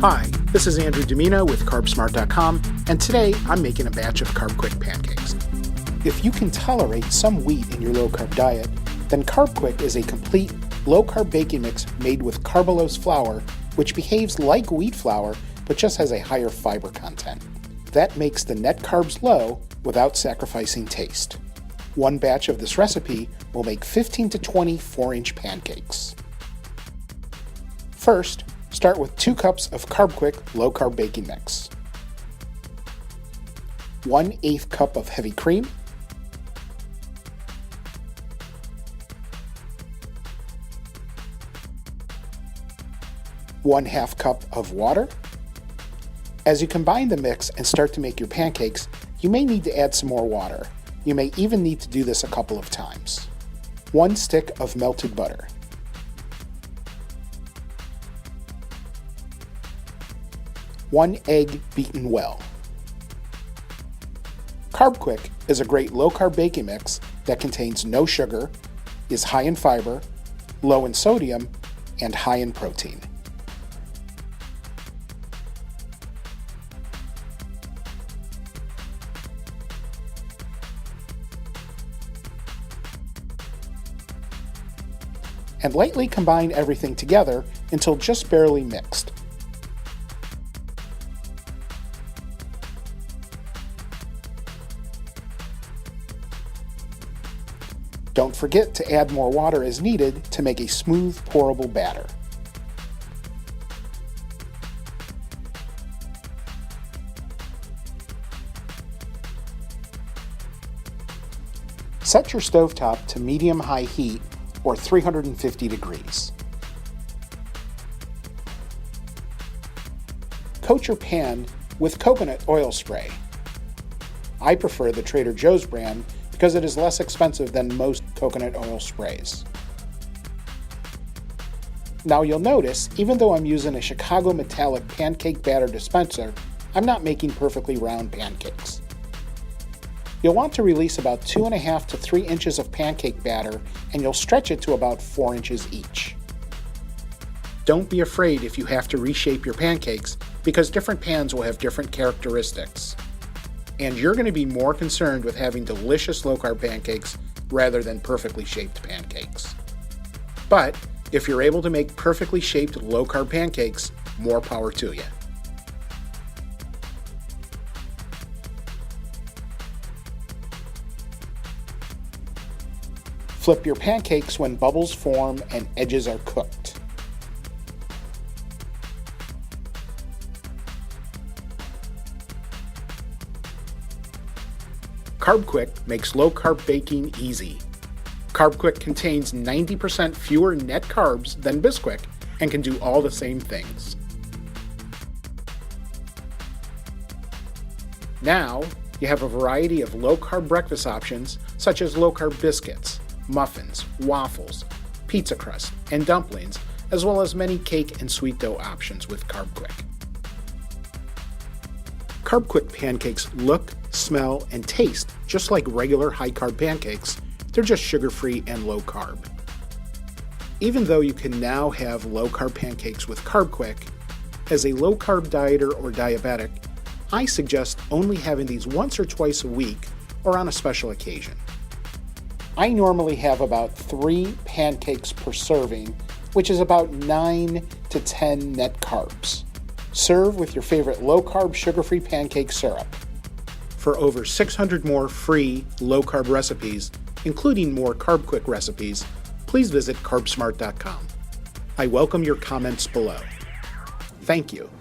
Hi, this is Andrew Domina with CarbSmart.com, and today I'm making a batch of CarbQuick pancakes. If you can tolerate some wheat in your low-carb diet, then CarbQuick is a complete low-carb baking mix made with carbulose flour, which behaves like wheat flour, but just has a higher fiber content. That makes the net carbs low without sacrificing taste. One batch of this recipe will make 15 to 20 4-inch pancakes. First, start with 2 cups of CarbQuick Low-Carb Baking Mix, 1/8 cup of heavy cream, 1/2 cup of water. As you combine the mix and start to make your pancakes, you may need to add some more water. You may even need to do this a couple of times. 1 stick of melted butter, 1 egg beaten well. CarbQuick is a great low-carb baking mix that contains no sugar, is high in fiber, low in sodium, and high in protein. And lightly combine everything together until just barely mixed. Don't forget to add more water as needed to make a smooth, pourable batter. Set your stovetop to medium-high heat or 350 degrees. Coat your pan with coconut oil spray. I prefer the Trader Joe's brand because it is less expensive than most coconut oil sprays. Now you'll notice, even though I'm using a Chicago metallic pancake batter dispenser, I'm not making perfectly round pancakes. You'll want to release about 2.5 to 3 inches of pancake batter, and you'll stretch it to about 4 inches each. Don't be afraid if you have to reshape your pancakes, because different pans will have different characteristics. And you're going to be more concerned with having delicious low-carb pancakes rather than perfectly shaped pancakes. But if you're able to make perfectly shaped low-carb pancakes, more power to you. Flip your pancakes when bubbles form and edges are cooked. CarbQuick makes low-carb baking easy. CarbQuick contains 90% fewer net carbs than Bisquick and can do all the same things. Now, you have a variety of low-carb breakfast options such as low-carb biscuits, muffins, waffles, pizza crust, and dumplings, as well as many cake and sweet dough options with CarbQuick. CarbQuick pancakes look, smell, and taste just like regular high-carb pancakes. They're just sugar-free and low-carb. Even though you can now have low-carb pancakes with CarbQuick, as a low-carb dieter or diabetic, I suggest only having these once or twice a week or on a special occasion. I normally have about 3 pancakes per serving, which is about 9 to 10 net carbs. Serve with your favorite low-carb sugar-free pancake syrup. For over 600 more free low-carb recipes, including more CarbQuick recipes, please visit CarbSmart.com. I welcome your comments below. Thank you.